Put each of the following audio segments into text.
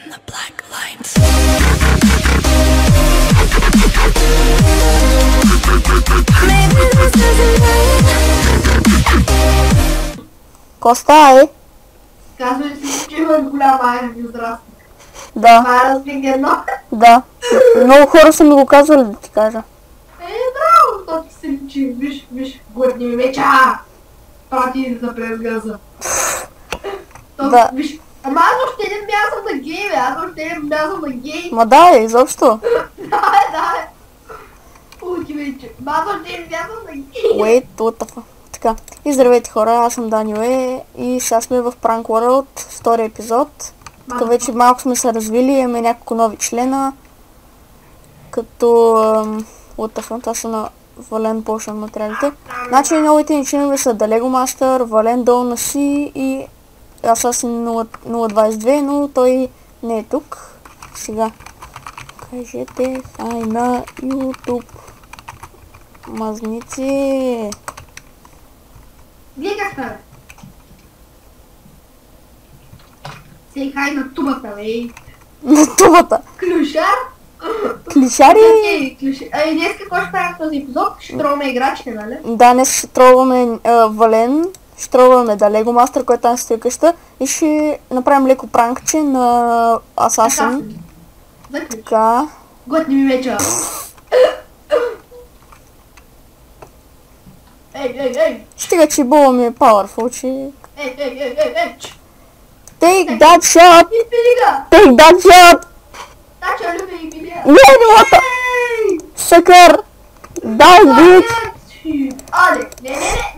in the black lines. Коста е? Казвай си, че имаш голям айрон израст. Да, Това е разликено. да. Много хора са ми го казвали да ти кажа. Браво, то ти се личи. Виж, глътни ми меча. Прати за през газа. Да. Виж, ама аз още не мязам на гей, бе. Аз още не мязам на гей. Ма да, изобщо. Да. Ути вече. Аз още не мязам на гей. Wait, what the fuck. Така. И здравейте хора, аз съм Данио и сега сме в Prank World, втори епизод. Тук вече малко сме се развили, имаме няколко нови члена. Като... what the fuck, това са на Вален Potion материалите. Значи новите ни членове са The Lego Master, Вален Долу на Си и Assassin 022, но той не е тук. Сега. Кажете хай на YouTube. Мазници. Вие как сте, бе? Сей хай на тубата, бе. На тубата. Клюшар? Клишари? Окей, клюшар. Днес какво ще правим в този епизод? Ще тролваме играчите, нали? Да, днес ще тролваме Вален, ще тролваме The Lego Master, който там стои къща и ще направим леко пранкче на Assassin. Заключи. Така. Готни ми меча. Ей. Стига, че бола ми е powerful, че... Ей. Take that shot! И пилига. Take that shot! Тача люби и пилига. Не, не мога! Съкър! Дай, бич! Але, не.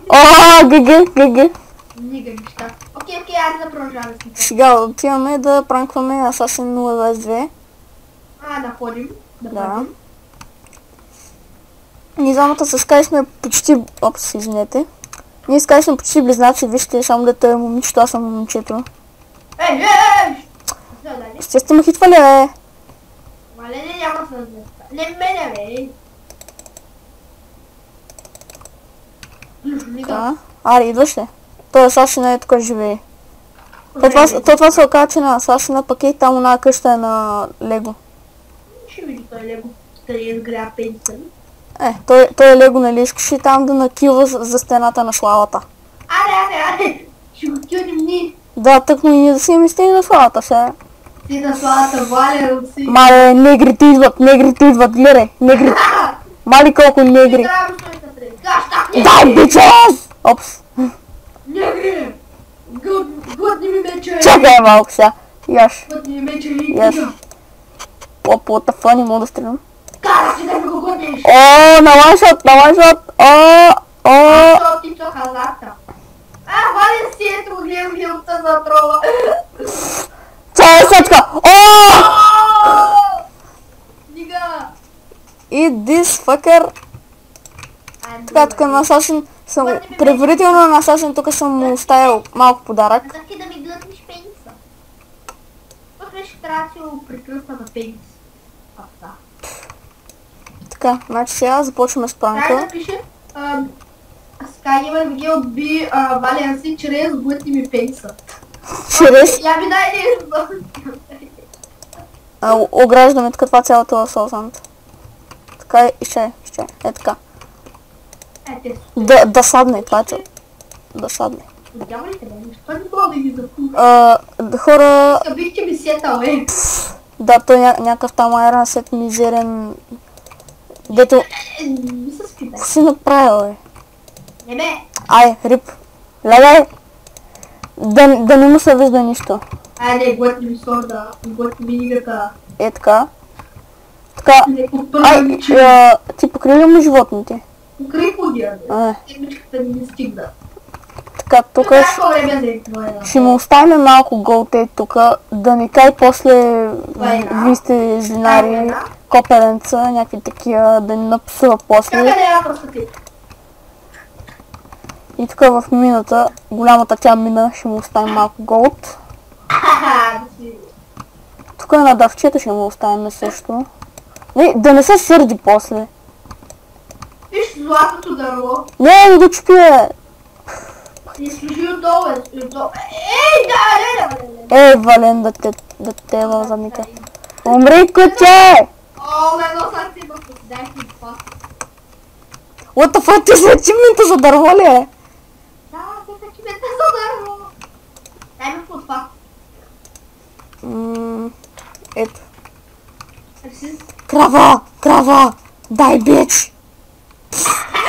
О, ГГ. Нига неща. Окей, айде да продължаваме с това. Сега отиваме да пранкваме Assassin 022. Да ходим. Да. Ние двамата с Скай сме почти... Опс, извинете. Ние с Скай сме почти близнаци, вижте, само да той е момичето, аз съм момичето. Ей! Сте сте ме хитвали, бе! Мале, не няма съзнатта. Не мене, бе! Да. Аре, идваш ли? Той Асасина е тук живее. Това се оказа, че на Асасина пък е там една къща е на Лего. Ще види той Лего. Тъй изгря пенса. Той е Лего, нали искаш и там да накилва за стената на славата. Аре! Ще го кюнем ни. Да, тъкмо и ние да си имаме стени на славата сега. Ти на славата, Валя, си. Мале, негрите идват, гледай, негри. Мали колко негри. Трябва да стои напред. Гаща! Дай, бичес! Опс. Негри! Готни ми мече! Чакай малко сега. Яш. Готни ми мече и Яш. тига. What the fuck, не мога да стрелям. Караш ти да ми го готниш! О, на лайшот! Защо ти то хазарта? Валя си, ето го гледам хилта за трова. Чай, сечка! О! Дига! И this fucker. Така, тук на Assassin съм... Предварително на Assassin тук съм му оставил малко подарък. А ти да ми глътниш пениса. После ще трябва да си го прекръсна на пенис. Да. Така, значи сега започваме с Трябва пранка. да пише Skygame видео би Валян си чрез глътни ми пениса. Чрез... Я ми дай нещо. Ограждаме тук това цялото созант. Така и ще. Е така. Да садне, това е цяло. Да садне. Няма ли те бе? Защо не мога да ги запуша? Хора... Бихте ми сетал, Да, той някакъв там айрон сет мизерен... Дето... Не се спитай. Какво си направил, бе? Не бе. Ай, рип. Леле! Да не му се вижда нищо. Айде, глътни ми сорда. Глътни ми нигата. Е така. Така. Ай, ти покри ли му животните? Покрий подия, бе. Темичката ми не стигна. Така, тук ще му оставим малко голте тук, да не кай после вие сте злинари, копеленца, някакви такива, да ни напсува после. Как е я просто ти? И тук в мината, голямата тя мина, ще му оставим малко голд. Тук на дъвчето ще му оставим също. Да не се сърди после. Виж златото дърво. Не го чупи, бе! И слушай отдолу, отдолу. Ей, да. Вален, да те е в задника. Умри, куче! О, едно сърце има, дай си това. What the fuck, ти след чимнето за дърво ли е? Да, те са чимента за дърво. Дай ми по това. Ето. Крава! Дай, бич!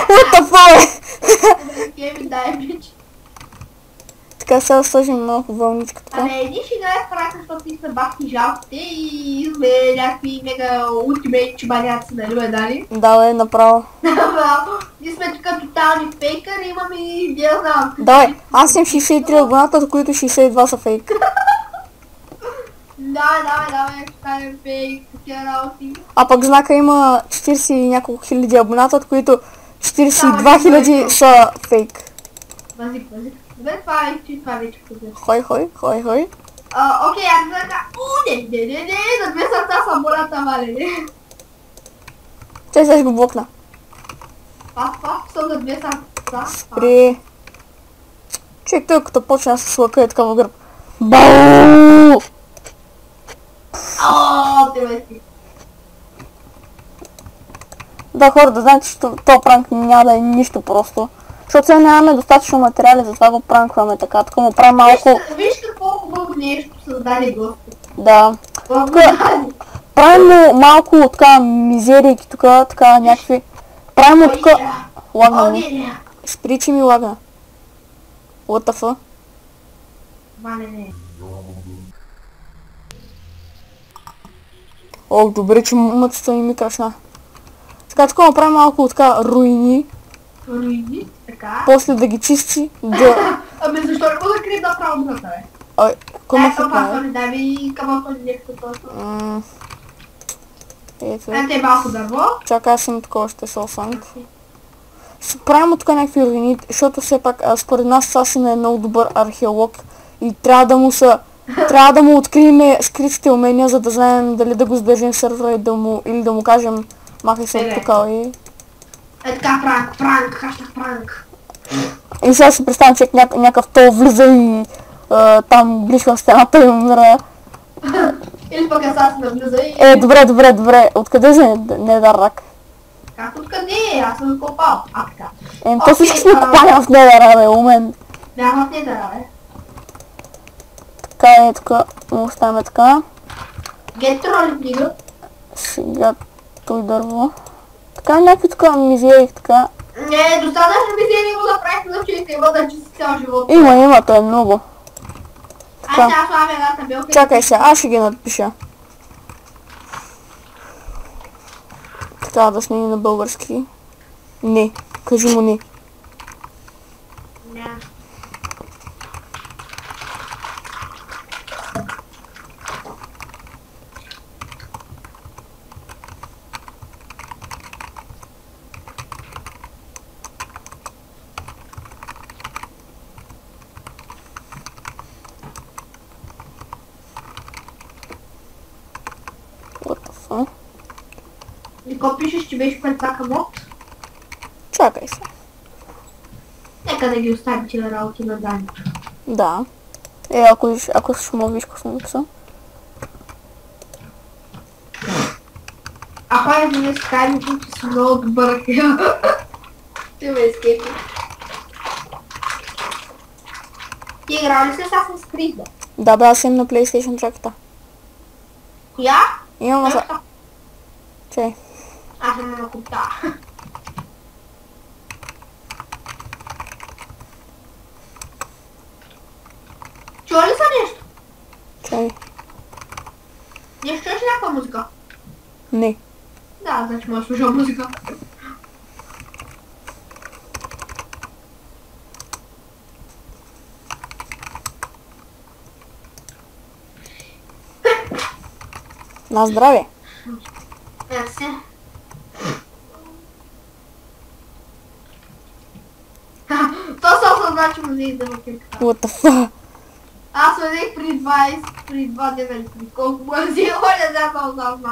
What the fuck? Дай, бич. Така сега сложим малко вълничка така. Абе, иди ще играе в рака, защото ние сме бахти жалките и сме някакви мега ултимейт чебаняци, нали бе, дали? Да, бе, направо. Ние сме тук тотални фейкъри, имаме и не знам. Давай, аз имам 63 абоната, от които 62 са фейк. Давай, ще станем фейк, такива работи. А пък знака има 40 и няколко хиляди абоната, от които 42 хиляди са фейк. Базик. Добре, това вече подър. Хой. Окей, аз знака. Не, за две сърца съм болята, мале. Чай сега ще го блокна. Пас, съм за две сърца. При... Човек той като почне да се лъка е така в гръб. Бау! Те ме си. Да, хора, да знаете, че този пранк няма да е нищо просто. Защото сега нямаме достатъчно материали, затова го пранкваме така. Така му правим малко... Виж какво хубаво нещо създаде Господ. Да. Правим му малко така мизерийки тук, така някакви... Правим му тук... Лагна ми. Спри, че ми лагна. What the fuck? Не. О, добре, че мъцата ми крашна. Така му правим малко така руини. Руини? Така. После да ги чисти, да... Ами защо не мога да крием направо на тебе? Ой, кой ме фъкна, фъкна, дай ми камъкът нещо точно. Ето. Ето е малко дърво. Чакай, аз съм такова ще се осанг. Правим тук някакви руини, защото все пак според нас Сасин е много добър археолог и трябва да му открием скритите умения, за да знаем дали да го сдържим в сервера или да му кажем махай се от тук и... Е така пранк, хаштаг пранк. И сега си представям, че някакъв то влиза и там близко в стената и умира. Или пък Сасин влиза и... Добре, откъде се Недъррак? Как откъде? Аз съм копал. Така. То всички сме копани в Недъра, бе, умен. Няма в Недъра, бе. Така е, тук му оставяме така. Гетроли книга. Сега той дърво. Така някакви тук мизерик, така. Не, достатъчно мизерик го направихме на човека, има да чисти цял живот. Има, то е много. Аз сега слагам една табелка. Чакай сега, аз ще ги надпиша. Така да смени на български. Не, кажи му не. Не. What the fuck? И какво пишеш, че беше пред цака мод? Чакай се. Нека да ги оставим тия работи на Дани. Да. Ако ще му виж какво съм написал. Ахой, да не скайми, че си много добър. Ти ме изкепи. Ти играл ли се Assassin's Creed, бе? Да, бе, аз имам на PlayStation траката. Коя? Имам за... Чай. Аз съм на купта. Чува ли са нещо? Чай. Не чуеш някаква музика? Не. Да, значи може да слушам музика. На здраве. Мерси. То също значи му не иде в кирката. What the fuck? Аз следих при 2 дена или при колко му е взел, не знам какво знам.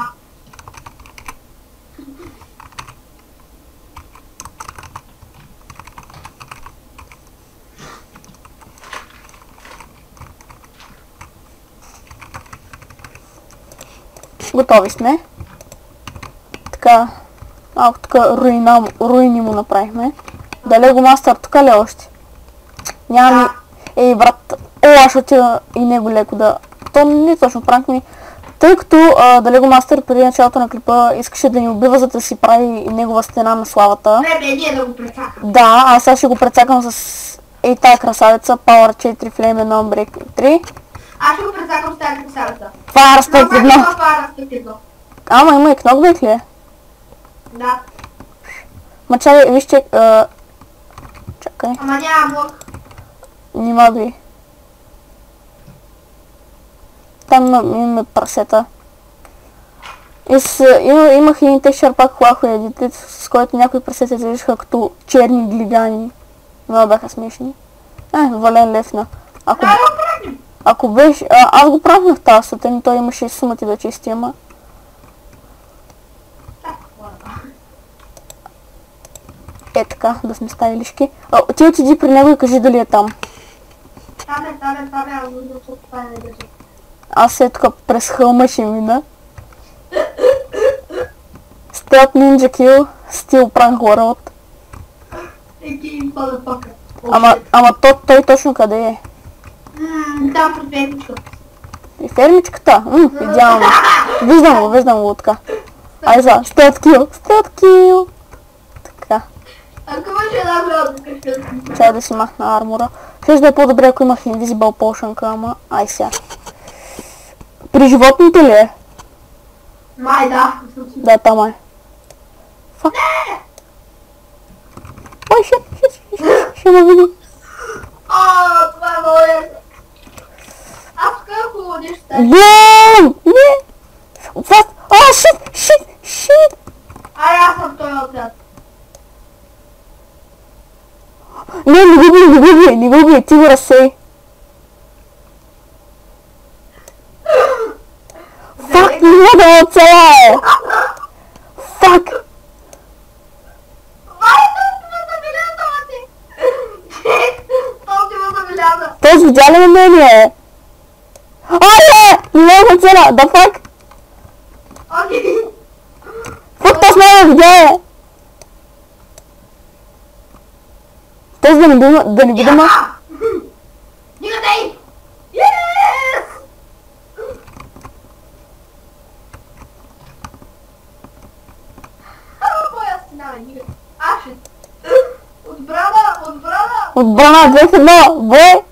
Готови сме. Така. Малко тук руини му направихме. Да Лего Мастър тук ли още? Няма ми... Ей, брат. О, аз ще отида и него леко да... То не е точно пранк ми. Тъй като да Лего Мастър преди началото на клипа искаше да ни убива, за да си прави негова стена на славата. Ние да го прецакам. Да, аз сега ще го прецакам с ей тая красавица, Power 4 Flame 1 Break 3. Аз ще го прецакам с тази красавица. Това е респективно. Това е респективно. Ама има и кнокбек ли е? Да. Ма чакай, виж, че... Чакай. Ама няма блок. Нима би. Там имаме прасета. Имах един текстчър пак Huawei Edit, с който някои прасета изглеждаха като черни глигани. Много бяха смешни. Вален лефна. Ако беше... Аз го правих тази сутрин, той имаше сумати да чисти, ама... Е така, да сме ставилишки. Ти отиди при него и кажи дали е там. Там е, аз го видя, защото това не държи. Аз е тук през хълма ще мина. Stealth Ninja Kill, Steel Prank World. Еки, motherfucker. Ама той точно къде е? Там пред фермичката. И фермичката? Идеално. Виждам го така. Ай за, Stealth Kill. Така. Ако може една голяма къща. Чай да си махна армора. Ще да е по-добре, ако имах Invisible Potion, ама ай сега. При животните ли е? Май, да. Да, там е. Фак. Ой, ще ме види. Това е много ясно. Аз какво водиш тази? Бум! Не! What? Shit! Аз съм той отряд. Не го убий, ти го разсей. Фак, не мога да оцеляе! Фак! Този видя ли на мене? Не мога да оцеля! Да фак! Фак, този не ме видя! Този да не видим... Никъде! Yes! Моя стена, никъде. Ашит. Отбрана! Отбрана 2 в 1, бе!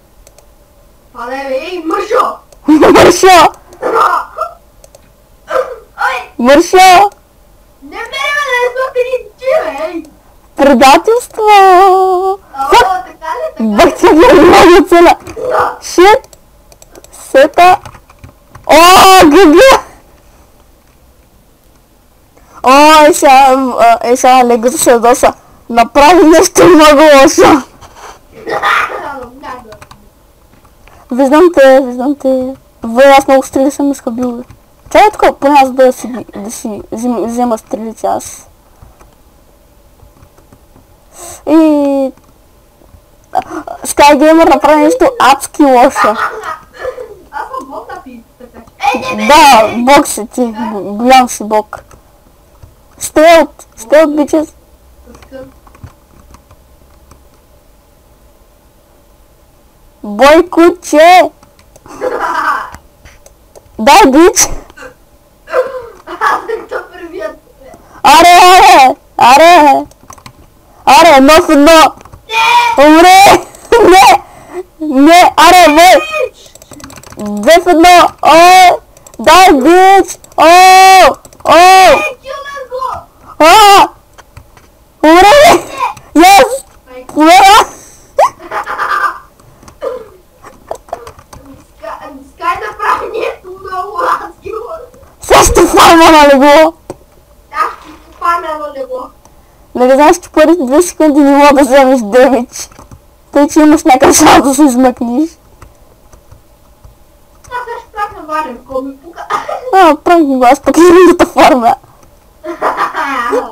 Пале, ей, мършо! Мършо! Не мере ме да не сме пеничи, ей! Предателство! Така ли? Бах ти не мога да целя! Шит! Сета! Гъгъ! Сега Лего се ядоса. Направи нещо много лошо! Виждам те. Аз много стрели съм изхабил. Чакай тук, поне аз да си взема стрелици аз. И... Skygamer направи нещо адски лошо. Аз съм бог да пи, така. Да, бог си ти. Голям си бог. Стелт, бичес. Бой куче! Дай бич! Аз съм то привият. Аре, едно в едно! Умре! Не! Аре, бой! 2 в 1! Дай бич! Умре! Yes! Умре! Скай направи нещо много адски лошо. Също фарма на Лего! Аз ще фарма на Лего. Нали знаеш, че първите 2 секунди не мога да вземеш демидж. Тъй, че имаш някакъв шанс да се измъкнеш. Аз ще правя варен, ко ми пука. Правим го, аз пък искам да те фармя.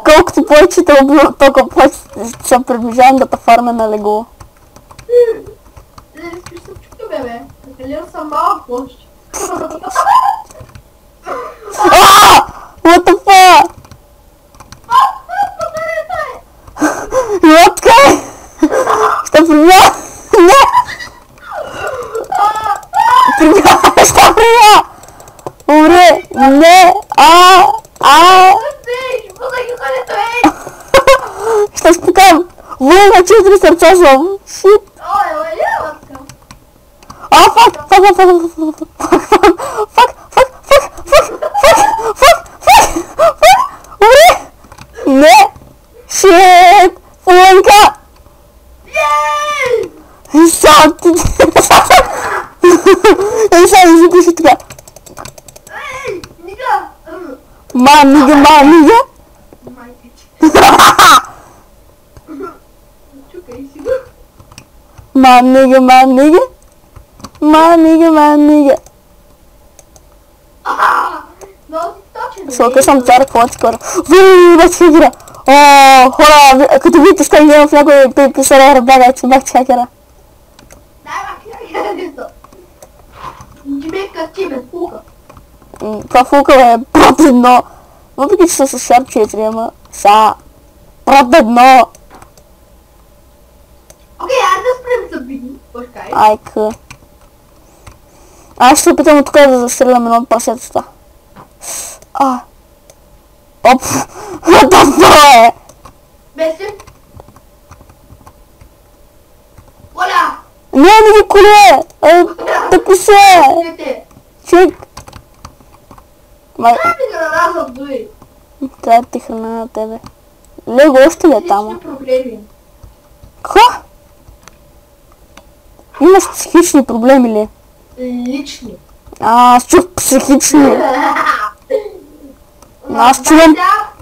Колкото повече те убивам, толкова повече се приближавам да те фармя на Лего. Не искаш да чука, бебе. Накалирам съм малък площ. Не! Не! Виж, бъдък ходето е! Ще спукам! Война 4 сърца съм! Шит! Ой, ляватка! Умри! Не! Шит! Войнка! Ей! Сам ти! Сам излизаш така! Ей! Нига! Манига! Майка ти. Чукай си го. Манига! Много си точен. Слока съм цар, какво ти кора? Бах хакера! Хора, като видите скай няма в някой писаря ръбяга, че бах хакера. Дай бах хакера. Джимека ти бе, фука. Това фулка е прот едно. Въпреки че са с шарп 4, ама са прот едно. Окей, айде да спрем за бини. Пошкай. Айка. Аз ще се опитам от тук да застрелям едно от прасетата. Оп! Това е! Беси. Оля! Не ги коле! Тъпи се! Дете. Чек! Май, Трябва ми да наразам дуи. трябва да ти храна на тебе. Лего още ли е там? Лични проблеми. Какво? Имаш психични проблеми ли? Лични. Аз чух психични. Аз чувам...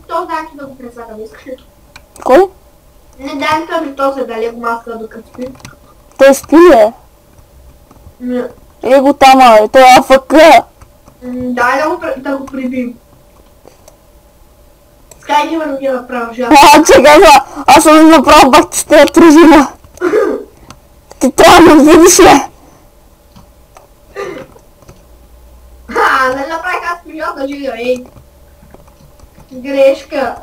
То значи да го пресакам, искаш ли? Кой? Не дай ми то се дали го маска докато спи. Той спи ли е? Не. Его тама е, той е АФК. Дай да го прибим. Скай ги да ги направя жал. Чекай, аз съм направил бах ти с тея тружина. Ти трябва да ме видиш ли? Нали направих аз пижот да жига, ей. Грешка.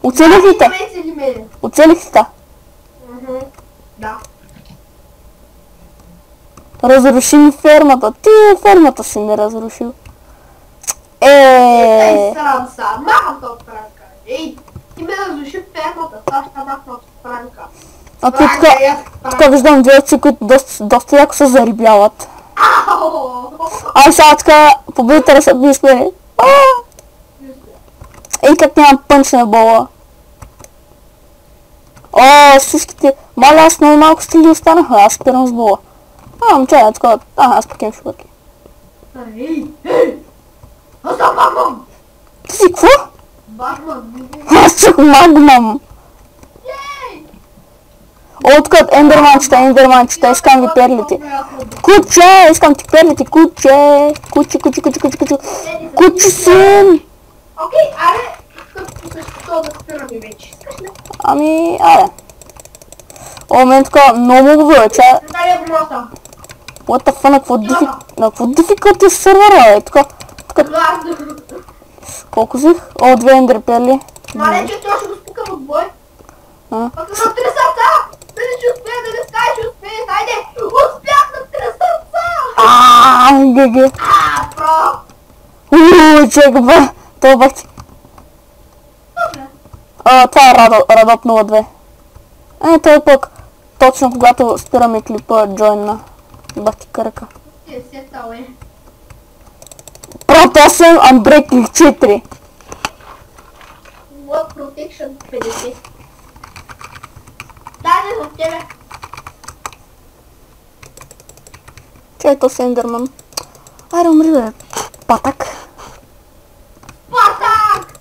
Оцелих ли те? Или мене? Оцелих ли те? Да. Разруши ми фермата. Ти фермата си ми разрушил. Ей, срам са. Махата от Франка. Ей, ти ме разруши фермата. Сега ще махна от Франка. А тук виждам две овци, които доста яко се зарибяват. Ай сега така, победите да са близки. Ей как нямам пънч на бола. Всичките... Маля, аз много малко стили останаха, аз спирам с бола. Момче, така... аз пък имам шубърки. Ей! Аз съм Магмам! Ти си какво? Магмам! Аз чух Магмам! Откът ендерманчета, искам ви перлите. Куче, искам ти перлите, куче! Куче син! Окей, аре, като същество да спираме вече. Искаш ли? Ами, аре. Мен така много го вече. Дай го моста. What the fuck, на какво difficulty сервера е? Така, колко взех? Две ендер перли. Мале, че това ще го спукам от бой. А? Пък на 3 сърца! Дали ще успея, дали скай ще успея, хайде! Успях на 3 сърца! Геге. Про! Чекай бе, това бах ти. Това е Радоп 02. Той пък, точно когато спираме клипа, джойна. Бах ти кръка. Е, сетал е. Protection Unbreaking 4. What Protection 50. Дай за тебе. Чай то с Ендерман. Айде умри бе, патак. Патак!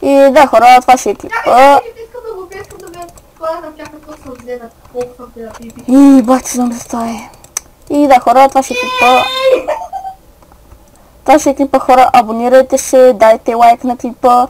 И да хора, това ще е клипа. Искам да го искам да ме хора да чакам колко съм гледат, колко съм гледат пипи. И бах ти знам да стае. И да хора, това ще е клипа. Това ще е клипа, хора, абонирайте се, дайте лайк на клипа.